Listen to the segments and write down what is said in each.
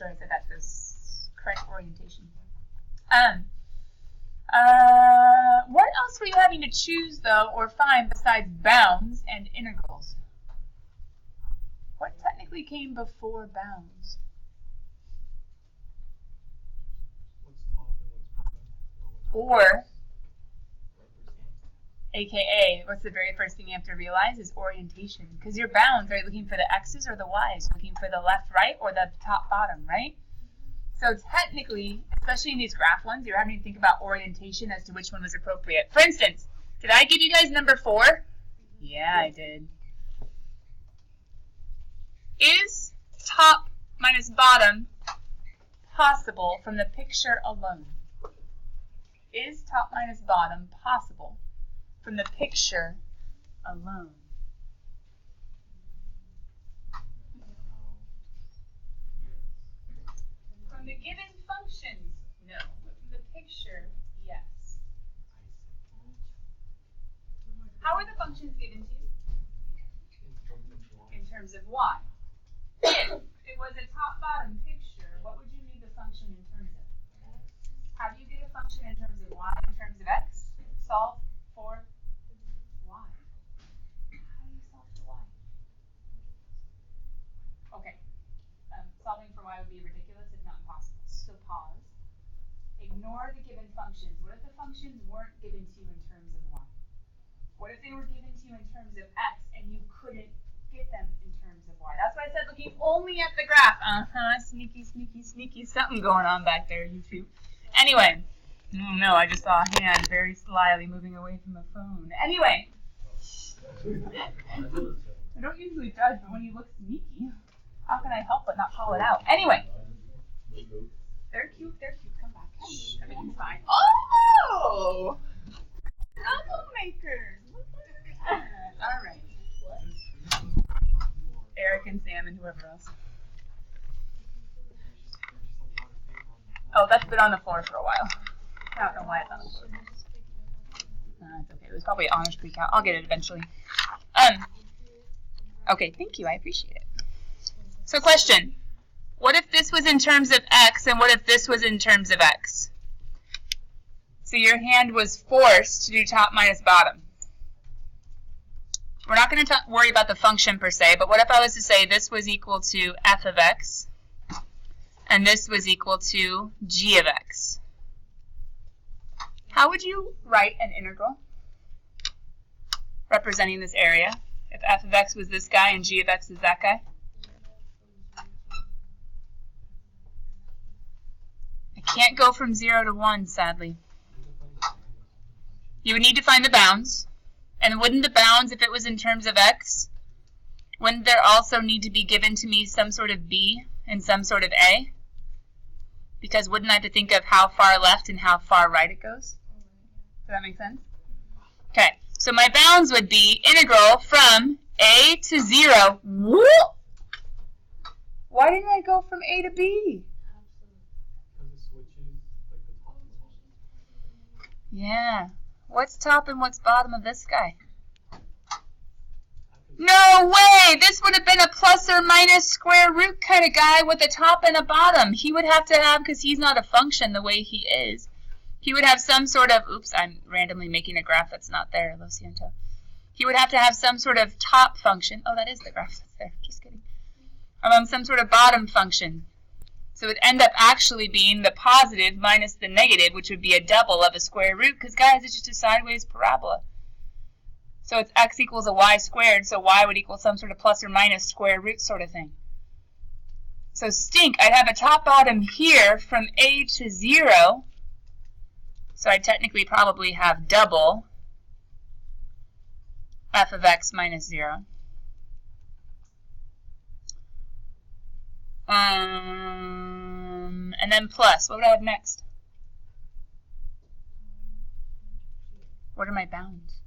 sure I said that this correct orientation. What else were you having to choose, though, or find besides bounds and integrals? What technically came before bounds? Or, aka, what's the very first thing you have to realize is orientation. Because your bounds, are you looking for the x's or the y's? You're looking for the left, right, or the top, bottom, right? So technically, especially in these graph ones, you're having to think about orientation as to which one was appropriate. For instance, did I give you guys number 4? Yeah, I did. Is top minus bottom possible from the picture alone? Is top minus bottom possible from the picture alone? From the given functions, no. But from the picture, yes. How are the functions given to you? In terms of y. If it was a top-bottom picture, what would you need the function in terms of? How do you get a function in terms of y in terms of x? Solve for y. How do you solve for y? Okay. Solving for y would be ridiculous, if not impossible. So pause. Ignore the given functions. What if the functions weren't given to you in terms of y? What if they were given to you in terms of x and you couldn't get them in terms of y? That's why I said looking only at the graph. Sneaky, sneaky, sneaky. Something going on back there, YouTube. Anyway. Oh no, I just saw a hand very slyly moving away from the phone. Anyway. I don't usually judge, but when you look sneaky, how can I help but not call it out? Anyway. They're cute, they're cute. Come back. Everything's fine. Oh! Troublemakers. Look at that. All right. Eric and Sam and whoever else. Oh, that's been on the floor for a while. I don't know why it's on the floor. It's okay. It was probably honors pre-count. I'll get it eventually. Okay, thank you. I appreciate it. So question. What if this was in terms of x and what if this was in terms of x? So your hand was forced to do top minus bottom. We're not going to worry about the function per se, but what if I was to say this was equal to f of x and this was equal to g of x? How would you write an integral representing this area if f of x was this guy and g of x is that guy? I can't go from 0 to 1, sadly. You would need to find the bounds. And wouldn't the bounds, if it was in terms of x, wouldn't there also need to be given to me some sort of b and some sort of a? Because wouldn't I have to think of how far left and how far right it goes? Does that make sense? Okay, so my bounds would be integral from a to 0. Whoop! Why didn't I go from a to b? Yeah. What's top and what's bottom of this guy? No way! This would have been a plus or minus square root kind of guy with a top and a bottom. He would have to have, because he's not a function the way he is, he would have some sort of, oops, I'm randomly making a graph that's not there, lo siento. He would have to have some sort of top function. Oh, that is the graph that's there. Just kidding. Some sort of bottom function. So it would end up actually being the positive minus the negative, which would be a double of a square root, because, guys, it's just a sideways parabola. So it's x equals a y squared, so y would equal some sort of plus or minus square root sort of thing. So stink, I'd have a top bottom here from a to 0, so I'd technically probably have double f of x minus 0. And then plus. What would I have next? What are my bounds?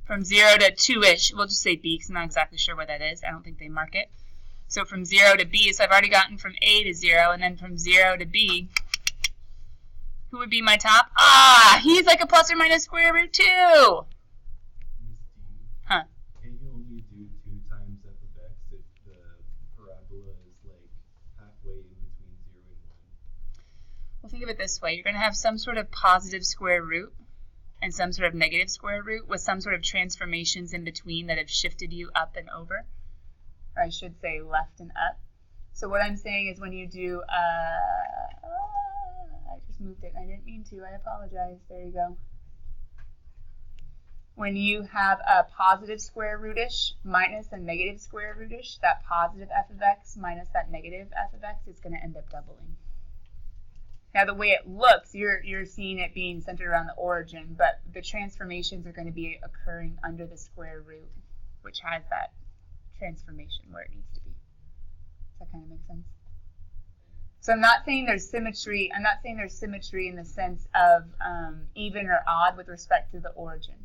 From 0 to 2-ish. We'll just say b because I'm not exactly sure what that is. I don't think they mark it. So from 0 to b, so I've already gotten from a to 0, and then from 0 to b, who would be my top? Ah, he's like a plus or minus square root 2. Huh. Can you only do 2 times f of x if the parabola is like halfway in between 0 and 1? Well, think of it this way. You're going to have some sort of positive square root and some sort of negative square root with some sort of transformations in between that have shifted you up and over. Or I should say left and up. So what I'm saying is when you do, I just moved it. I didn't mean to. I apologize. There you go. When you have a positive square rootish minus a negative square rootish, that positive f of x minus that negative f of x is going to end up doubling. Now the way it looks, you're seeing it being centered around the origin, but the transformations are going to be occurring under the square root, which has that transformation where it needs to be. Does that kind of make sense? So I'm not saying there's symmetry. I'm not saying there's symmetry in the sense of even or odd with respect to the origin.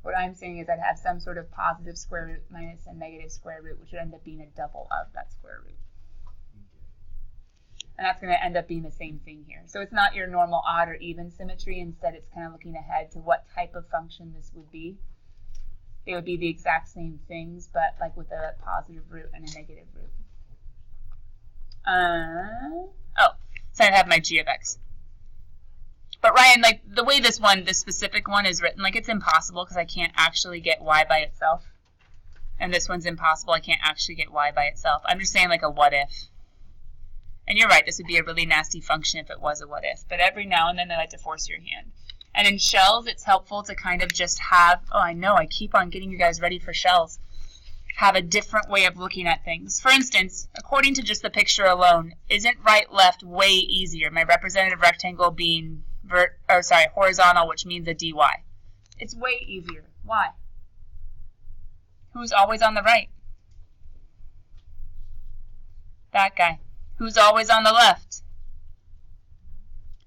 What I'm saying is I'd have some sort of positive square root minus a negative square root, which would end up being a double of that square root. And that's going to end up being the same thing here. So it's not your normal odd or even symmetry. Instead, it's kind of looking ahead to what type of function this would be. They would be the exact same things, but like with a positive root and a negative root. So I'd have my g of x. But Ryan, like the way this specific one is written, like it's impossible because I can't actually get y by itself. And this one's impossible. I can't actually get y by itself. I'm just saying like a what if. And you're right, this would be a really nasty function if it was a what if. But every now and then they like to force your hand. And in shells, it's helpful to kind of just have, oh, I know, I keep on getting you guys ready for shells, have a different way of looking at things. For instance, according to just the picture alone, isn't right-left way easier? My representative rectangle being horizontal, which means a dy. It's way easier. Why? Who's always on the right? That guy. Who's always on the left?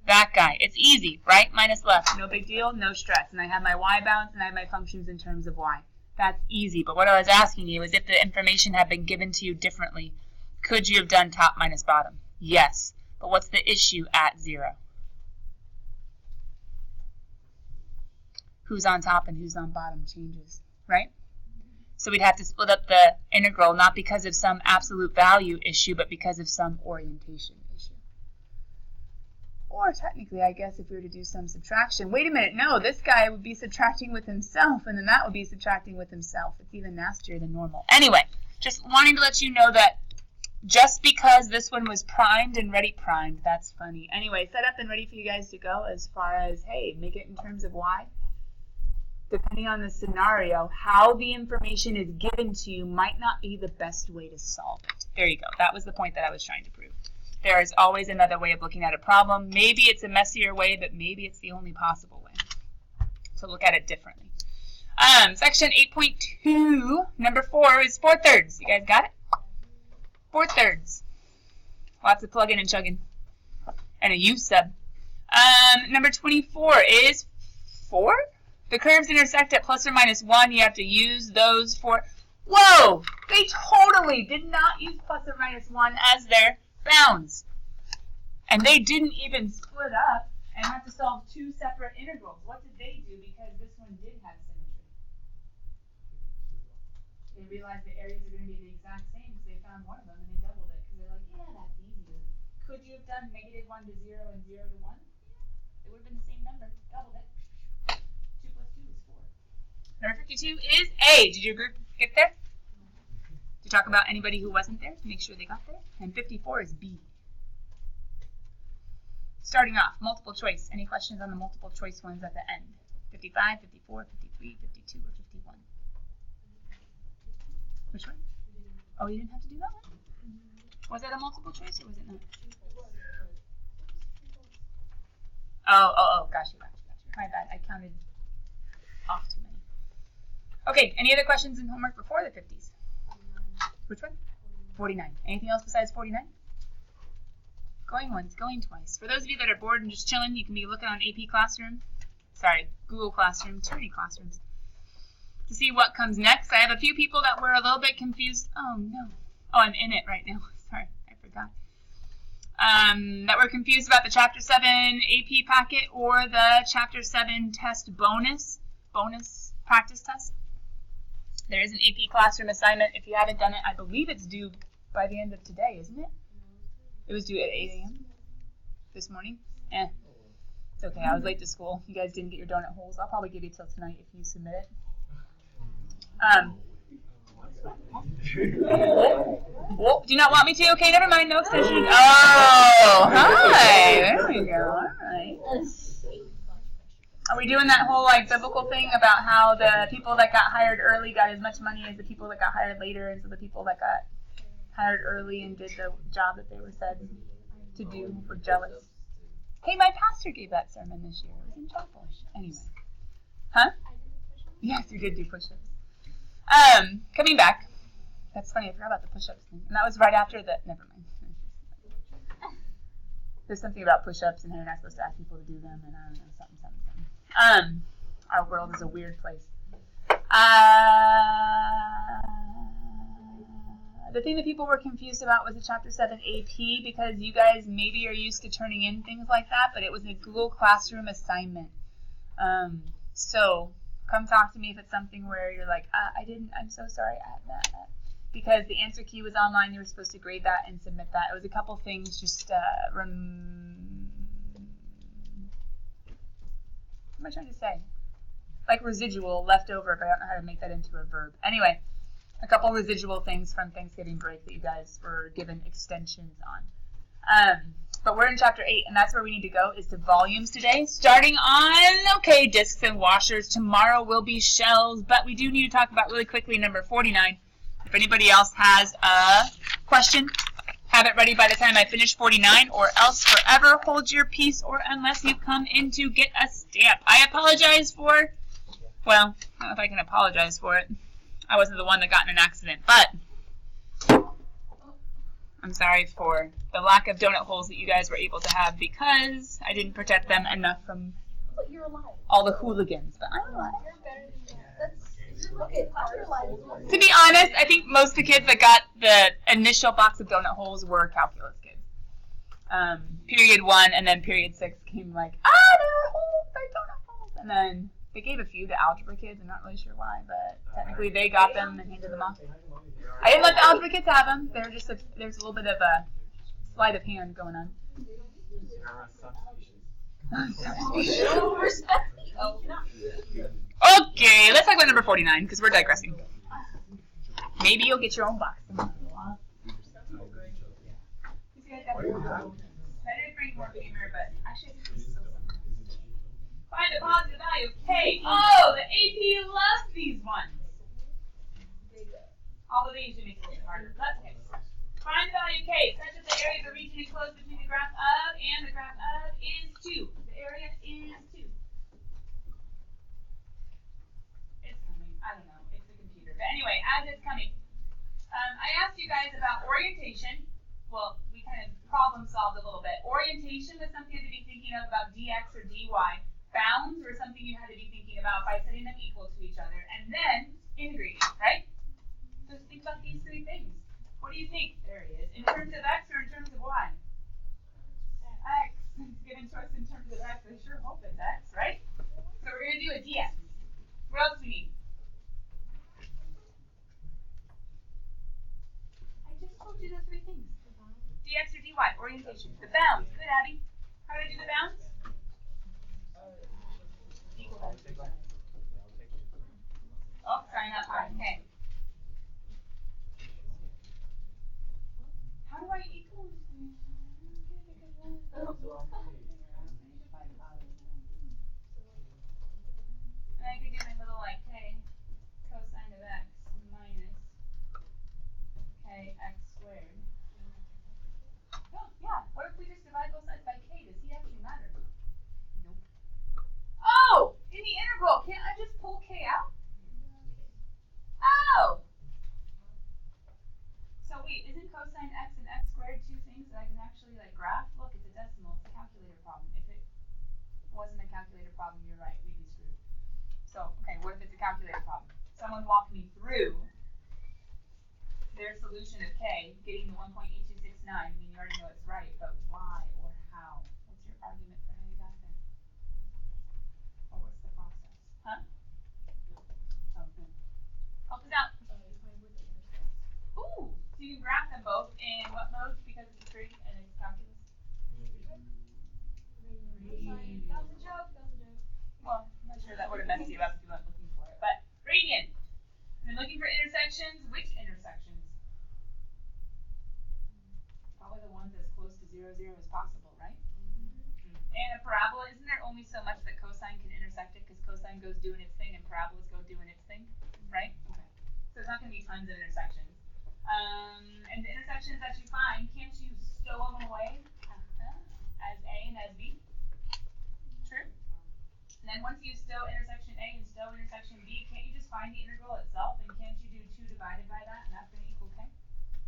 That guy. It's easy, right? Minus left. No big deal, no stress. And I have my y bounds and I have my functions in terms of y. That's easy. But what I was asking you is if the information had been given to you differently, could you have done top minus bottom? Yes. But what's the issue at 0? Who's on top and who's on bottom changes, right? So we'd have to split up the integral, not because of some absolute value issue, but because of some orientation issue. Or technically, I guess, if we were to do some subtraction. Wait a minute, no, this guy would be subtracting with himself, and then that would be subtracting with himself. It's even nastier than normal. Anyway, just wanting to let you know that just because this one was primed and ready primed, that's funny. Anyway, set up and ready for you guys to go as far as, hey, make it in terms of y. Depending on the scenario, how the information is given to you might not be the best way to solve it. There you go. That was the point that I was trying to prove. There is always another way of looking at a problem. Maybe it's a messier way, but maybe it's the only possible way. So look at it differently. Section 8.2, number 4 is 4/3. You guys got it? 4/3. Lots of plugging and chugging. And a U sub. Number 24 is 4. The curves intersect at plus or minus 1. You have to use those for... Whoa! They totally did not use plus or minus 1 as their bounds. And they didn't even split up and have to solve 2 separate integrals. What did they do because this one did have symmetry? They realized the areas are going to be the exact same, so they found one of them and they doubled it because they're like, yeah, that's easier. Could you have done -1 to 0 and 0 to 1? Yeah, it would have been the same number. Doubled it. 2 plus 2 is 4. Number 52 is A. Did your group get there? To talk about anybody who wasn't there, to make sure they got there. And 54 is B. Starting off, multiple choice. Any questions on the multiple choice ones at the end? 55, 54, 53, 52, or 51? Which one? Oh, you didn't have to do that one? Was that a multiple choice or was it not? Oh, gotcha. My bad, I counted off too many. Okay, any other questions in homework before the 50s? Which one? 49. Anything else besides 49? Going once, going twice. For those of you that are bored and just chilling, you can be looking on AP Classroom. Sorry, Google Classroom, too many classrooms. To see what comes next. I have a few people that were a little bit confused. Oh, no. Oh, I'm in it right now. Sorry, I forgot. That were confused about the Chapter 7 AP packet or the Chapter 7 test bonus practice test. There is an AP classroom assignment. If you haven't done it, I believe it's due by the end of today, isn't it? It was due at 8 a.m. this morning. It's okay. I was late to school. You guys didn't get your donut holes. I'll probably give you till tonight if you submit it. Oh, do you not want me to? Okay, never mind. No extension. Oh, hi. There we go. All right. Are we doing that whole like biblical thing about how the people that got hired early got as much money as the people that got hired later, and so the people that got hired early and did the job that they were said to do were jealous? Hey, my pastor gave that sermon this year. It was in chapel. Anyway. Huh? Yes, you did do push-ups. Coming back. That's funny, I forgot about the push-ups thing. And that was right after the, never mind. There's something about push-ups and how you're not supposed to ask people to do them, and I don't know, something. Our world is a weird place. The thing that people were confused about was the Chapter 7 AP, because you guys maybe are used to turning in things like that, but it was a Google Classroom assignment. So come talk to me if it's something where you're like, I'm so sorry, I had that. Because the answer key was online, you were supposed to grade that and submit that. It was a couple things, just, what am I trying to say? Like residual left over, but I don't know how to make that into a verb. Anyway, a couple residual things from Thanksgiving break that you guys were given extensions on. But we're in chapter 8, and that's where we need to go, is to volumes today. Starting on, discs and washers. Tomorrow will be shells, but we do need to talk about really quickly number 49. If anybody else has a question, have it ready by the time I finish 49, or else forever hold your peace, or unless you come in to get a stamp. I apologize for, well, I don't know if I can apologize for it. I wasn't the one that got in an accident, but I'm sorry for the lack of donut holes that you guys were able to have because I didn't protect them enough from all the hooligans. But I'm alive. To be honest, I think most of the kids that got the initial box of donut holes were calculus kids. Period 1 and then period 6 came like, there are holes, there are donut holes. And then they gave a few to algebra kids. I'm not really sure why, but technically they got them and handed them off. I didn't let the algebra kids have them. There's a little bit of a sleight of hand going on. Okay, let's talk about number 49 because we're digressing. Maybe you'll get your own box. Better bring more beamer, but actually I think this is so simple. Find the positive value of K. Oh, the AP loves these ones. Although they usually make it a little harder. That's okay. Find the value of K such that the area of the region enclosed between the graph of and the graph of is 2. The area is 2. It's coming. I don't know. It's the computer. But anyway, as it's coming. I asked you guys about orientation. Well, we kind of problem solved a little bit. Orientation was something to be thinking of about dx or dy. Bounds were something you had to be thinking about by setting them equal to each other. And then integrating, right? So think about these 3 things. What do you think? There he is. In terms of x or in terms of y? X. It's given to us in terms of x. I sure hope it's x, right? So we're going to do a dx. What else do we need? I just told you the 3 things. Dx or dy. Orientation. The bounds. Good, Abby. How do I do the bounds? Equal them. Oh, sorry, not fine. Okay. How do I equal them? And I could get my little like k cosine of x minus kx squared. Oh, yeah. What if we just divide both sides by k? Does he actually matter? Nope. Oh! In the integral, can't I just pull k out? Oh! So wait, isn't cosine x and x squared 2 things that I can actually like graph? Look, it's a decimal. It's a calculator problem. If it wasn't a calculator problem, you're right. We'd be screwed. So, okay, what if it's a calculator problem? Someone walk me through their solution of k, getting the 1.8269. I mean, you already know it's right, but why or how? What's your argument for how you got there? Or what's the process? Huh? Oh, good. Help us out. You can graph them both in what mode? Because it's free and it's calculus. That was a joke. Well, I'm not sure that would have messed you up if you weren't looking for it. But radian. And then looking for intersections. Which intersections? Probably the ones as close to 0, 0 as possible, right? And a parabola, isn't there only so much that cosine can intersect it because cosine goes doing its thing and parabolas go doing its thing, right? Okay. So there's not going to be tons of intersections. And the intersections that you find, can't you stow them away as A and as B? True. And then once you stow intersection A and stow intersection B, can't you just find the integral itself? And can't you do 2 divided by that and that's going to equal K?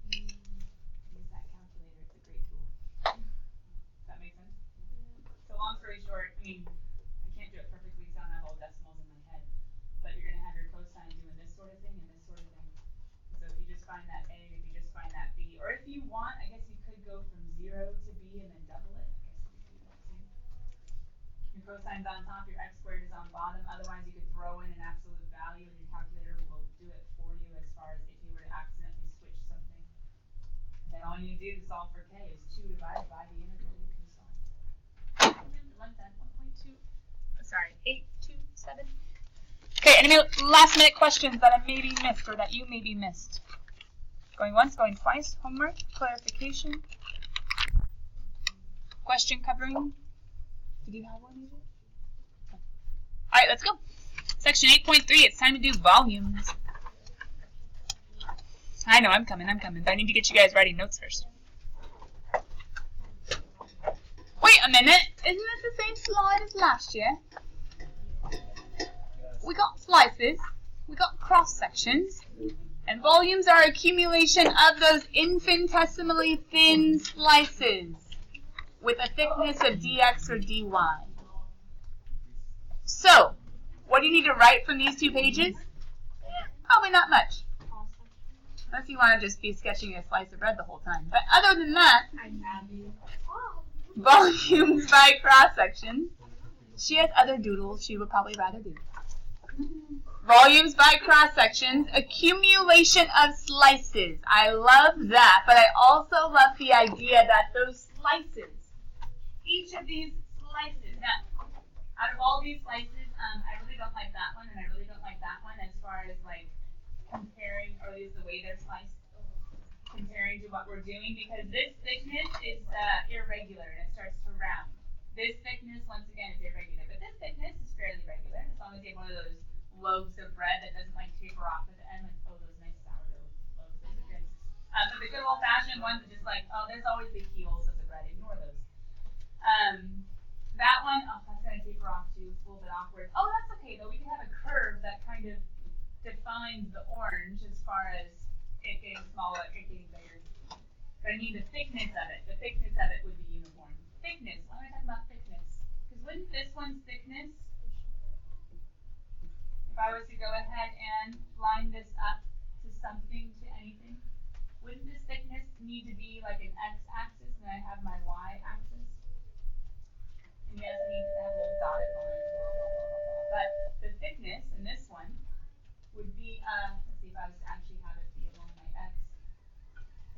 Use that calculator, it's a great tool. Does that make sense? So long story short, I mean, I can't do it perfectly because I don't have all decimals in my head, but you're going to have your cosine doing this sort of thing and this sort of thing. So if you just find that A and if you just find that B, or if you want, I guess you could go from 0 to B and then double it. I guess you could do that too. Your cosine's on top, your x squared is on bottom. Otherwise, you could throw in an absolute value and your calculator will do it for you as far as if you were to accidentally switch something. Then all you do to solve for K is 2 divided by the integral you can solve. 1.2. Sorry, 827. Okay, any last minute questions that I maybe missed or that you maybe missed? Going once, going twice, homework, clarification. Question covering. Did you have one, AJ? Okay. All right, let's go. Section 8.3, it's time to do volumes. I know, I'm coming, but I need to get you guys writing notes first. Wait a minute, isn't this the same slide as last year? We got slices, we got cross sections, and volumes are accumulation of those infinitesimally thin slices with a thickness of dx or dy. So, what do you need to write from these 2 pages? Probably not much. Unless you want to just be sketching a slice of bread the whole time. But other than that, volumes by cross section. She has other doodles she would probably rather do. Volumes by cross sections, accumulation of slices. I love that, but I also love the idea that those slices, each of these slices, now, out of all these slices, I really don't like that one, and I really don't like that one as far as like comparing, or at least the way they're sliced, comparing to what we're doing, because this thickness is irregular and it starts to round. This thickness, once again, is irregular, but this thickness is fairly regular as long as you have one of those loaves of bread that doesn't like taper off at the end, like those nice sourdough loaves. Those are good. But the good old-fashioned ones are just like, there's always the keels of the bread. Ignore those. That one, that's gonna taper off too. It's a little bit awkward. Oh, that's okay though. We can have a curve that kind of defines the orange as far as it getting smaller, it getting bigger. But I mean the thickness of it. The thickness of it would be uniform. Thickness. Why am I talking about thickness? Because wouldn't this one's thickness, if I was to go ahead and line this up to something, to anything, wouldn't this thickness need to be like an x-axis and I have my y-axis? And yes, it needs to have a little dotted line, blah, blah, blah, blah, blah. But the thickness in this one would be, let's see if I was to actually have it be along my x,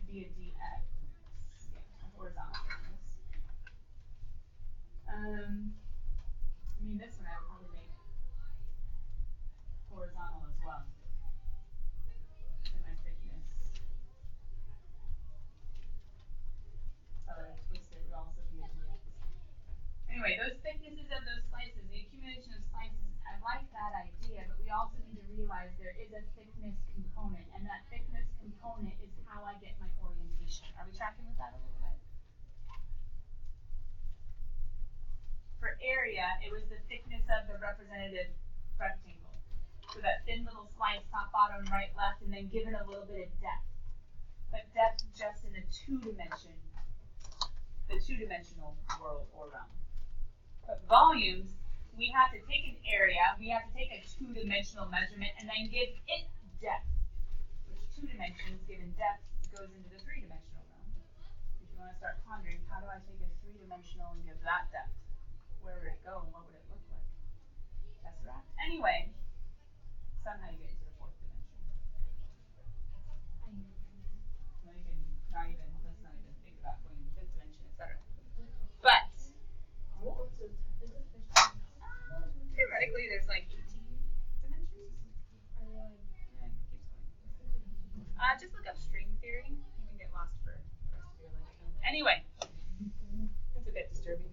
it'd be a dx, yeah, a horizontal thickness. I mean, this one I would probably make horizontal as well. And my thickness, if I were to twist it, would also be a dx. Anyway, those thicknesses of those slices, the accumulation of slices, I like that idea, but we also need to realize there is a thickness component, and that thickness component is how I get my orientation. Are we tracking with that a little bit? For area, it was the thickness of the representative rectangle. So that thin little slice, top, bottom, right, left, and then given a little bit of depth. But depth just in the two-dimensional world or realm. But volumes, we have to take an area, we have to take a two-dimensional measurement and then give it depth. Which 2 dimensions given depth goes into the 3-dimensional realm. If you want to start pondering, how do I take a 3-dimensional and give that depth? Where would it go and what would it look like? Tesseract? Anyway, somehow you get into the 4th dimension. Well, you Just look up string theory. You can get lost for the rest of your lifetime. Anyway, it's a bit disturbing.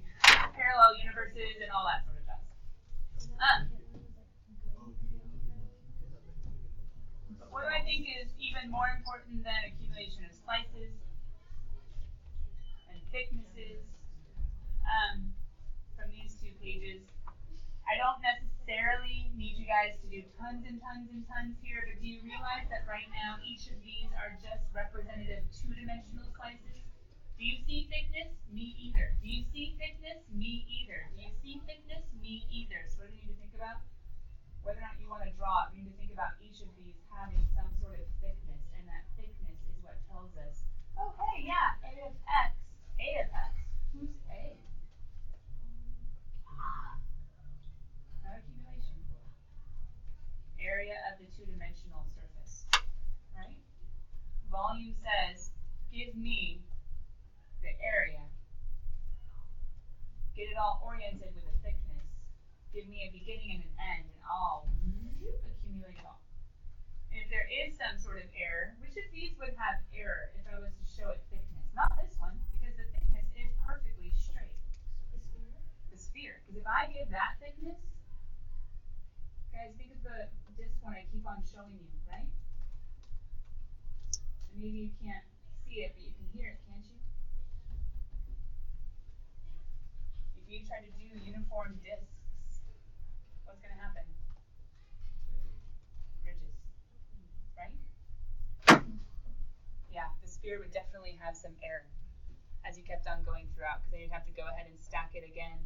Parallel universes and all that sort of jazz. But what do I think is even more important than accumulation of slices and thicknesses from these two pages? I don't necessarily need you guys to do tons and tons and tons here, but do you realize that right now each of these are just representative two-dimensional slices? Do you see thickness? Me either. Do you see thickness? Me either. Do you see thickness? Me either. So what do you need to think about? Whether or not you want to draw it, we need to think about each of these having some sort of thickness, and that thickness is what tells us, oh, hey, yeah, A of X, A of X. Who's A? No accumulation. Area of the two-dimensional surface, right? Volume says, give me the area. Get it all oriented with a thickness. Give me a beginning and an end, and I'll accumulate it all. And if there is some sort of error, which of these would have error if I was to show it thickness? Not this one, because the thickness is perfectly straight. The sphere. Because if I give that thickness, guys, think of this one I keep on showing you, right? And maybe you can't see it, but you can hear it, can't you? If you try to do uniform discs, what's going to happen? Ridges, right? Yeah, the sphere would definitely have some error as you kept on going throughout, because then you'd have to go ahead and stack it again.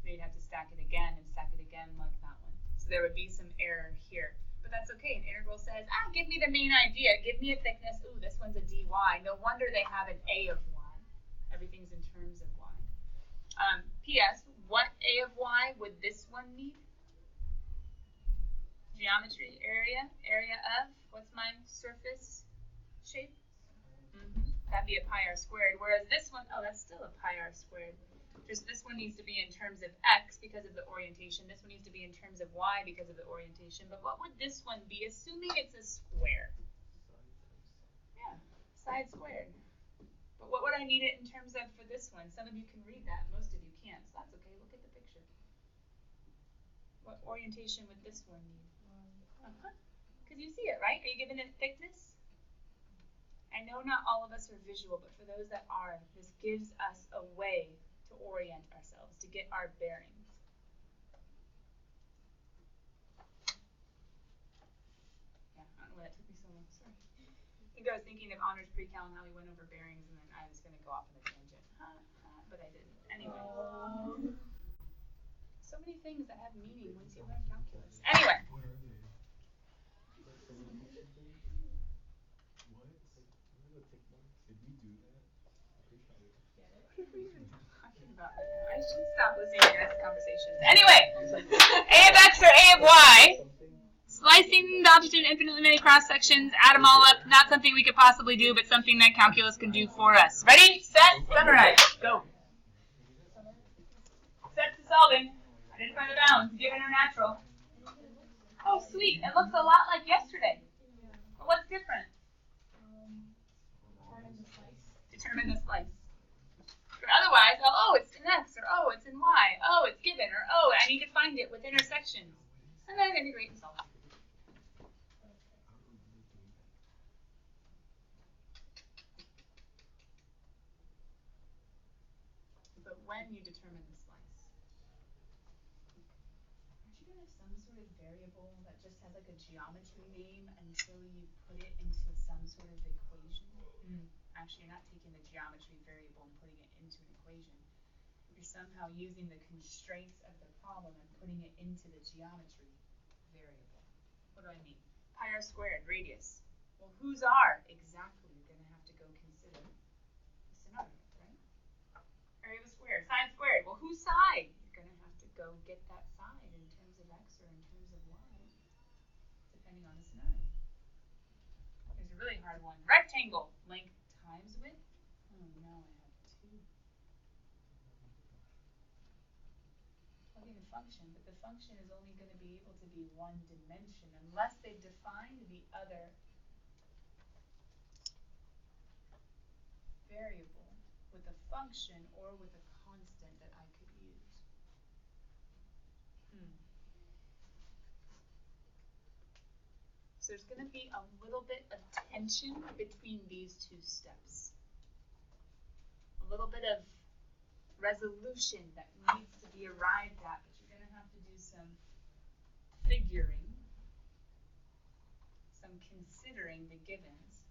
Then you'd have to stack it again and stack it again like that one. So there would be some error here. But that's okay. An integral says, give me the main idea. Give me a thickness. Ooh, this one's a dy. No wonder they have an a of y. Everything's in terms of y. P.S. What a of y would this one need? Geometry, area of, what's my surface shape? That'd be a pi r squared. Whereas this one, that's still a pi r squared. Just this one needs to be in terms of x because of the orientation. This one needs to be in terms of y because of the orientation. But what would this one be, assuming it's a square? Yeah, side squared. But what would I need it in terms of for this one? Some of you can read that, most of you can't, so that's okay. Look at the picture. What orientation would this one need? Because you see it, right? Are you giving it thickness? I know not all of us are visual, but for those that are, this gives us a way to orient ourselves, to get our bearings. Yeah, I don't know why that took me so long. Sorry. I think I was thinking of honors pre-cal and how we went over bearings, and then I was going to go off on a tangent. But I didn't. Anyway. So many things that have meaning once you learn calculus. Anyway. What are they? What? What are the tick marks? Did we do that? I'm pretty sure I did. What are we even talking about right now? I should stop listening to this conversation. Anyway, a of x or a of y. Slicing the object into infinitely many cross sections, add them all up. Not something we could possibly do, but something that calculus can do for us. Ready, set, summarize. Go. Set to solving. Identify the bounds, given or natural. Oh, sweet. It looks a lot like yesterday. But what's different? Determine the slice. Or otherwise, it's in x, or it's in y, it's given, or I need to find it with intersections. And then integrate and solve. But when you determine the slice, aren't you going to have some sort of variable that just has like a geometry name until you put it into some sort of equation? Actually, you're not taking the geometry variable and putting it into an equation. You're somehow using the constraints of the problem and putting it into the geometry variable. What do I mean? Pi r squared, radius. Well, whose r? Exactly, you're going to have to go consider the scenario, right? Area of a square, side squared. Well, whose side? You're going to have to go get that side in terms of x or in terms of y, depending on the scenario. Here's a really hard one. Rectangle, length times width. Oh no, I have two. Plug in a function, but the function is only going to be able to be one dimension unless they've defined the other variable with a function or with a constant that I could use. So there's going to be a little bit of tension between these two steps. A little bit of resolution that needs to be arrived at, but you're going to have to do some figuring, some considering the givens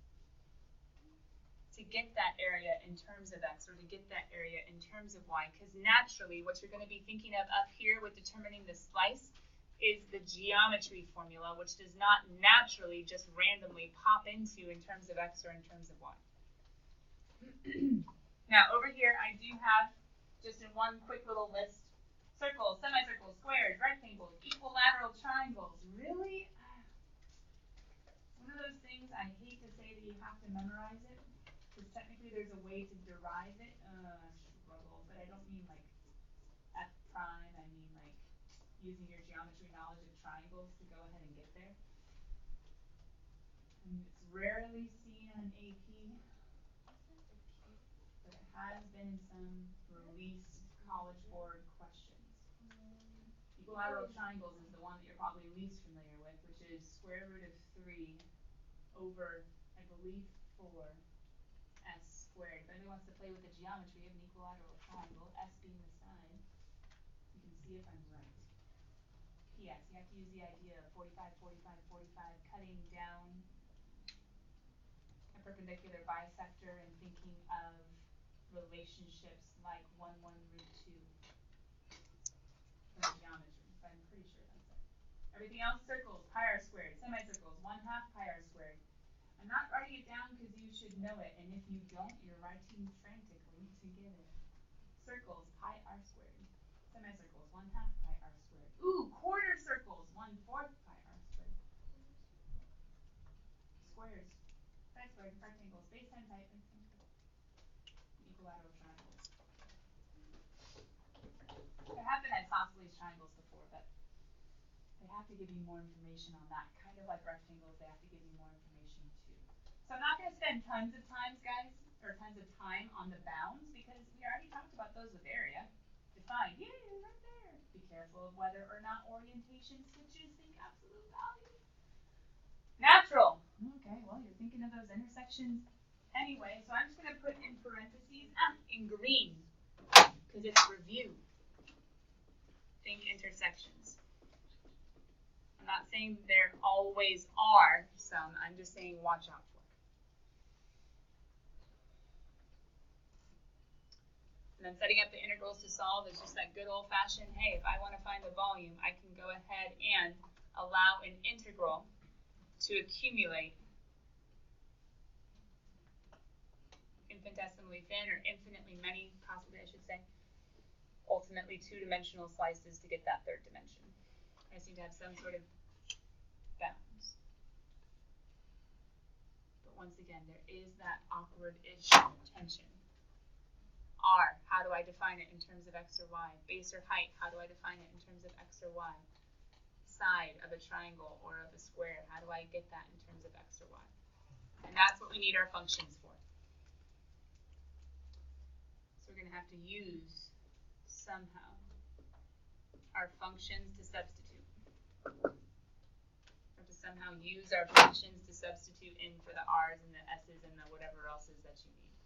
to get that area in terms of x or to get that area in terms of y, because naturally what you're going to be thinking of up here with determining the slice is the geometry formula, which does not naturally just randomly pop into in terms of x or in terms of y. Now over here I do have, just in one quick little list, circles, semicircles, squares, rectangles, equilateral triangles. Really? One of those things I hate to say that you have to memorize it, because technically there's a way to derive it. Struggle, but I don't mean like f prime, I mean like using your geometry knowledge of triangles to go ahead and get there. And it's rarely seen on AP, but it has been in some released College Board questions. Equilateral triangles is the one that you're probably least familiar with, which is square root of 3 over, I believe, 4s squared. If anybody wants to play with the geometry of an equilateral triangle, s being the side, you can see if I'm right. P.S. You have to use the idea of 45, 45, 45, cutting down a perpendicular bisector and thinking of relationships like 1, 1, root 2 from geometry. But I'm pretty sure that's it. Everything else, circles, pi r squared, semicircles, 1/2 pi r squared. I'm not writing it down because you should know it, and if you don't, you're writing frantically to get it. Circles, pi r squared. Semicircles, 1/2 pi r squared. Ooh, quarter circles, 1/4 pi r squared. Squares, side squared, rectangles, base times height, base times height. Equilateral triangles. There have been isosceles triangles before, but they have to give you more information on that. Kind of like rectangles, they have to give you more information too. So I'm not going to spend tons of time, guys, or tons of time on the bounds, because we already talked about those with area. Define, yay, right there. Be careful of whether or not orientation switches think absolute value. Natural. Okay, well, you're thinking of those intersections anyway, so I'm just going to put in parentheses in green, because it's review. Think intersections. I'm not saying there always are some, I'm just saying watch out for it. And then setting up the integrals to solve is just that good old-fashioned, hey, if I want to find the volume, I can go ahead and allow an integral to accumulate infinitesimally thin, or infinitely many, possibly I should say, ultimately two-dimensional slices to get that third dimension. I just need to have some sort of bounds. But once again, there is that awkward-ish tension. R, how do I define it in terms of x or y? Base or height, how do I define it in terms of x or y? Side of a triangle or of a square, how do I get that in terms of x or y? And that's what we need our functions for. So we're going to have to use, somehow, our functions to substitute. We have to somehow use our functions to substitute in for the r's and the s's and the whatever else is that you need.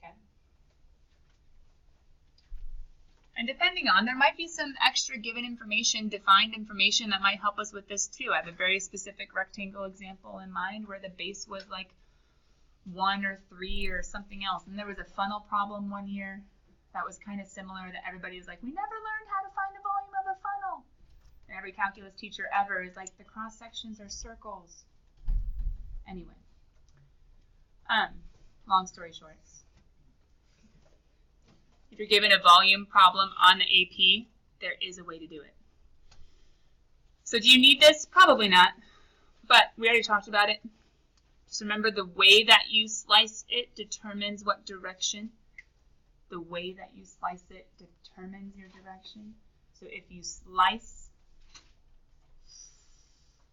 Okay? And depending on, there might be some extra given information, defined information that might help us with this too. I have a very specific rectangle example in mind where the base was like 1 or 3 or something else. And there was a funnel problem one year that was kind of similar, that everybody was like, we never learned how to find the volume of a funnel. And every calculus teacher ever is like, the cross sections are circles. Anyway, long story short. If you're given a volume problem on the AP, there is a way to do it. So do you need this? Probably not, but we already talked about it. Just remember, the way that you slice it determines what direction the way that you slice it determines your direction. So if you slice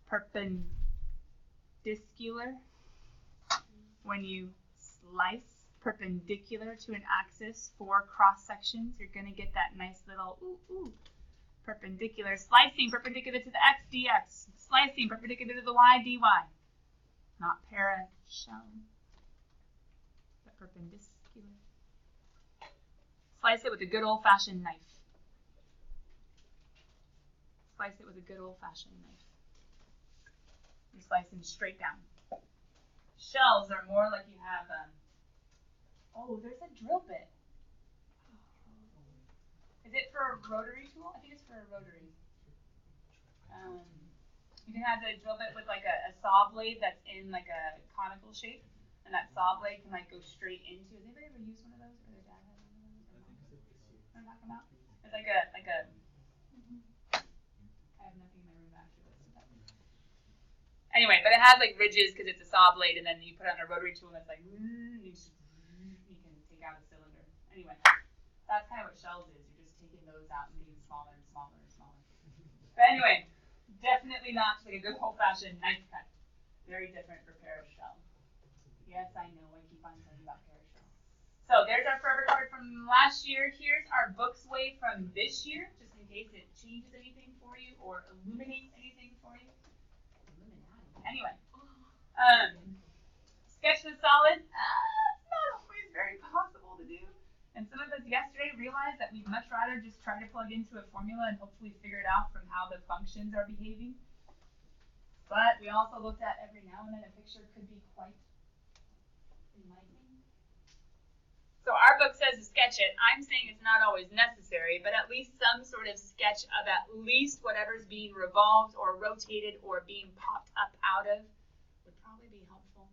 perpendicular, when you slice perpendicular to an axis for cross sections, you're going to get that nice little perpendicular, slicing perpendicular to the x dx, slicing perpendicular to the y dy. Not parallel, but perpendicular. Slice it with a good old-fashioned knife. Slice it with a good old-fashioned knife. You're slicing straight down. Shells are more like you have, oh, there's a drill bit. Is it for a rotary tool? I think it's for a rotary. You can have the drill bit with like a saw blade that's in like a conical shape, and that saw blade can like go straight into. Has anybody ever used one of those, or their dad had one of those? I think so. What I'm talking about? It's like a. I have nothing in my room that actually looks like that. Anyway, but it has like ridges because it's a saw blade, and then you put it on a rotary tool, and it's like you can take out a cylinder. Anyway, that's kind of what shells is. You're just taking those out and getting smaller and smaller and smaller. But anyway, definitely not like a good old-fashioned knife cut. Very different for pear shell. Yes, I know. I keep on talking about pear shell. So there's our forever card from last year. Here's our books way from this year, just in case it changes anything for you or illuminates anything for you. Anyway, sketch the solid. It's not always very possible to do. And some of us yesterday realized that we'd much rather just try to plug into a formula and hopefully figure it out from how the functions are behaving. But we also looked at every now and then a picture could be quite enlightening. So our book says to sketch it. I'm saying it's not always necessary, but at least some sort of sketch of at least whatever's being revolved or rotated or being popped up out of would probably be helpful,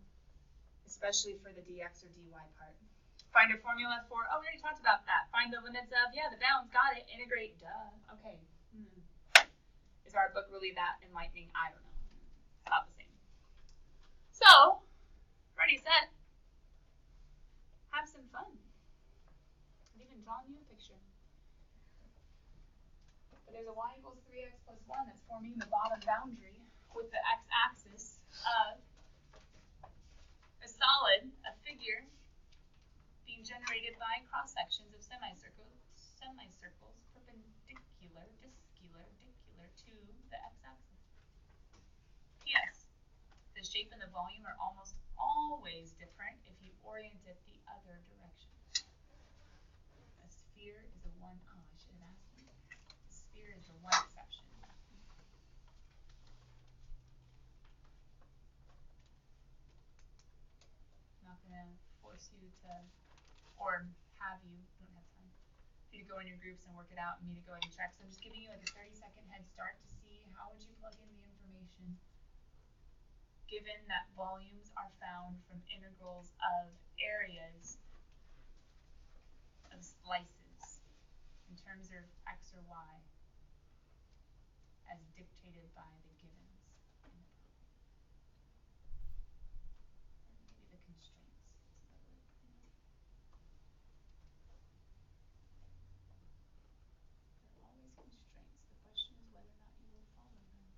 especially for the dx or dy part. Find a formula for, oh, we already talked about that. Find the limits of, yeah, the bounds, got it. Integrate, duh. Okay. Is our book really that enlightening? I don't know. It's about the same. So, ready, set. Have some fun. I've even drawn you a picture. But there's a y equals 3x plus 1 that's forming the bottom boundary with the x-axis of a solid, a figure, being generated by cross sections of semicircles perpendicular, dicular to the x-axis. P.S. The shape and the volume are almost always different if you orient it the other direction. A sphere is the one. Oh, I should have asked you. A sphere is the one exception. I'm not gonna force you to, or have you. Don't have time. You to go in your groups and work it out, and me to go ahead and check. So I'm just giving you like a 30-second head start to see how would you plug in the information, given that volumes are found from integrals of areas of slices in terms of x or y as dictated by the givens in the problem. Or maybe the constraints. There are always constraints. The question is whether or not you will follow them.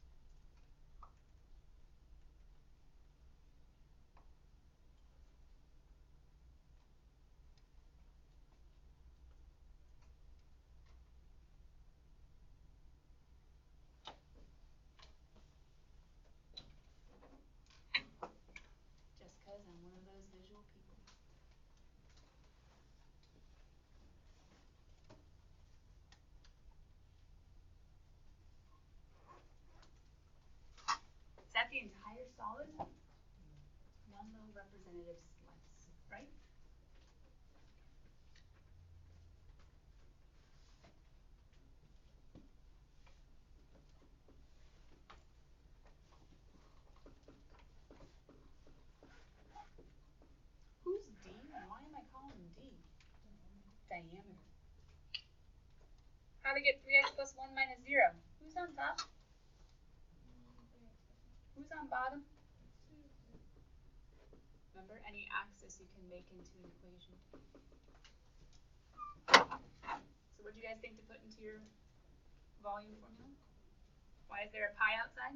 Just because I'm one of those visual people. Is that the entire solid? One little representative slice, right? Who's D and why am I calling him D? Diameter. How to get 3x plus 1 minus 0? Who's on top? Who's on bottom? Remember, any axis you can make into an equation. So what do you guys think to put into your volume formula? Why is there a pi outside?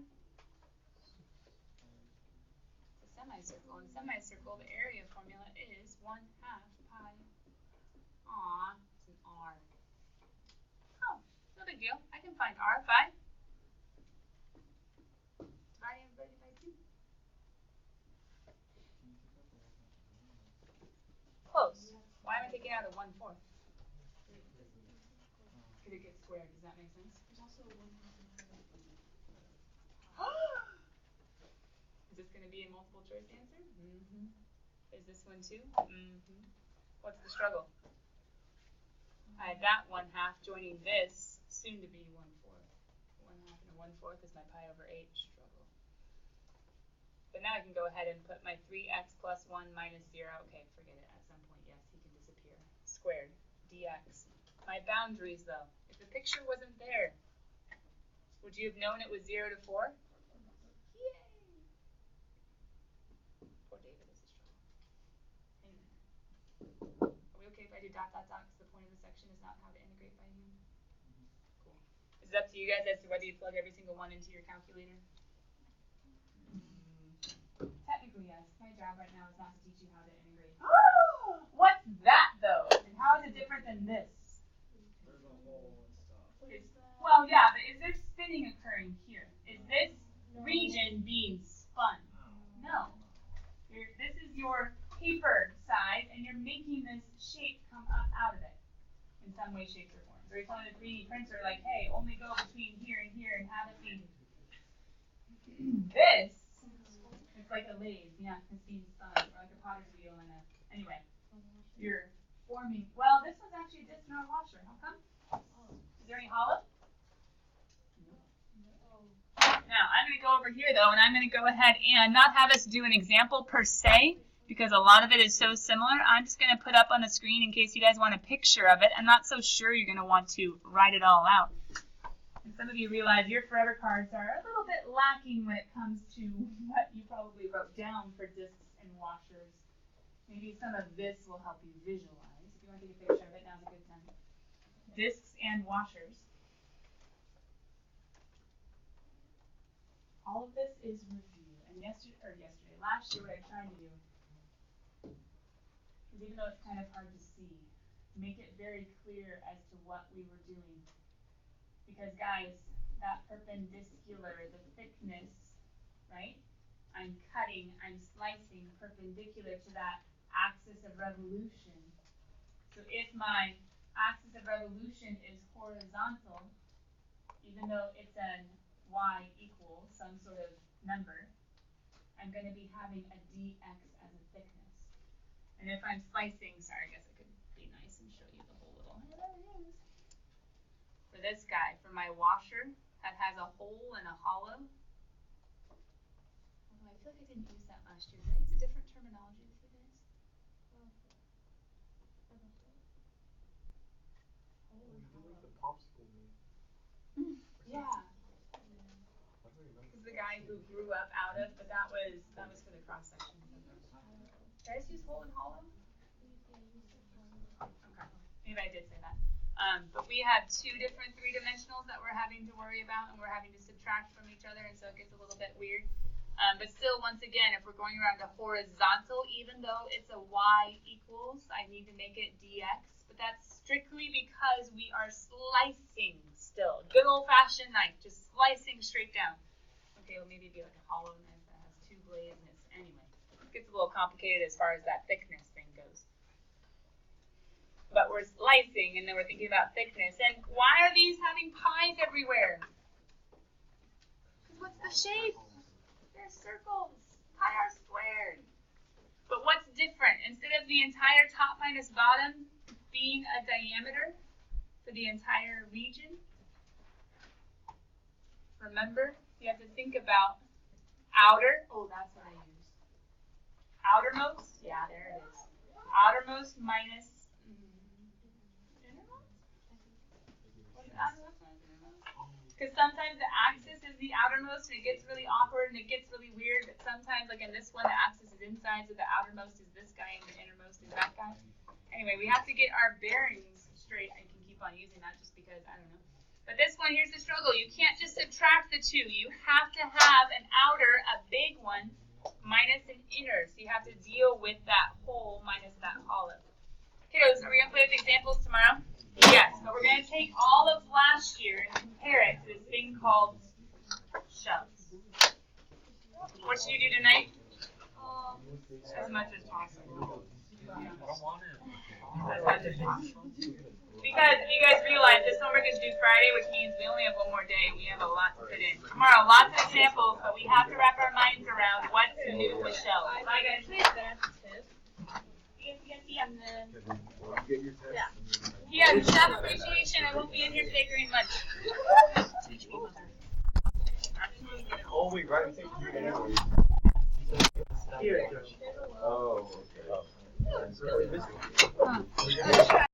It's a semicircle. In a semicircle, the area formula is 1/2 pi. Aw, it's an r. Oh, no big deal. I can find r by dividing everybody by 2. Close. Why am I taking out a 1/4? Because it gets squared. Does that make sense? There's also a 1/2 Is this going to be a multiple choice answer? Mm-hmm. Is this one too? Mm-hmm. What's the struggle? I had that 1/2 joining this, soon to be 1/4. 1/2 and a 1/4 is my pi over 8 struggle. But now I can go ahead and put my 3x plus 1 minus 0. Okay, forget it. At some point, yes, he can disappear. Squared dx. My boundaries, though. If the picture wasn't there, would you have known it was 0 to 4? Yay! Poor David is a struggle. Hang in there. Are we okay if I do dot dot dot because the point of the section is not how to integrate by hand? Cool. It's up to you guys as to whether you plug every single one into your calculator. Technically, yes. My job right now is not to teach you how to integrate. What's that, though? And how is it different than this? There's a hole and stuff. Well, yeah, but is there spinning occurring here? Is this region being spun? No. This is your paper size, and you're making this shape come up out of it in some way, shape, or form. So you're telling the 3D printer, like, hey, only go between here and here and have it be this. It's like a lathe, yeah, it's being spun, or like a potter's wheel and a, anyway, you're forming, well, this one's actually a disc and a washer. How come? Is there any hollow? Now, I'm going to go over here, though, and I'm going to go ahead and not have us do an example per se, because a lot of it is so similar. I'm just going to put up on the screen in case you guys want a picture of it. I'm not so sure you're going to want to write it all out. And some of you realize your forever cards are a little bit lacking when it comes to what you probably wrote down for discs and washers. Maybe some of this will help you visualize. If you want to take a picture of it, now's a good time. Discs and washers. All of this is review. And last year, what I tried to do is, even though it's kind of hard to see, make it very clear as to what we were doing. Because guys, that perpendicular, the thickness, right? I'm cutting, I'm slicing perpendicular to that axis of revolution. So if my axis of revolution is horizontal, even though it's an y equals some sort of number, I'm going to be having a dx as a thickness. And if I'm slicing, sorry, I guess I could be nice and show you the whole little, hey, there it is. For this guy, for my washer, that has a hole and a hollow. Although I feel like I didn't use that last year. Did I use a different terminology with you guys? You did like the popsicle man. Yeah. I don't remember. This is the guy who grew up out of, but that was for the cross section. Did I just use hole and hollow? Okay. Maybe I did say that. But we have two different three-dimensionals that we're having to worry about, and we're having to subtract from each other, and so it gets a little bit weird. But still, once again, if we're going around to horizontal, even though it's a y equals, I need to make it dx. But that's strictly because we are slicing still. Good old-fashioned knife, just slicing straight down. Okay, well, maybe it'd be like a hollow knife that has two blades, and it's, anyway. It gets a little complicated as far as that thickness thing goes. But we're slicing, and then we're thinking about thickness. And why are these having pies everywhere? Because what's the shape? They're circles. Pi are squared. But what's different? Instead of the entire top minus bottom being a diameter for the entire region, remember, you have to think about outer. Oh, that's what I used. Outermost? Yeah, there it is. Outermost minus innermost? Was it outermost minus innermost? Because sometimes the axis is the outermost and it gets really awkward and it gets really weird, but sometimes, like in this one, the axis is inside, so the outermost is this guy and the innermost is that guy. Anyway, we have to get our bearings straight. I can keep on using that just because, I don't know. But this one, here's the struggle. You can't just subtract the two. You have to have an outer, a big one, minus an inner. So you have to deal with that whole minus that hollow. Kiddos, are we going to play with examples tomorrow? Yes, but we're going to take all of last year and compare it to this thing called shells. What should you do tonight? As much as possible. As much as possible. Because if you guys realize this homework is due Friday, which means we only have one more day. We have a lot to fit in. Tomorrow, lots of examples, but we have to wrap our minds around what's new with shells. Bye, guys. Yeah, staff appreciation. I won't be in here today during lunch. Oh, we right. Oh, okay. Huh.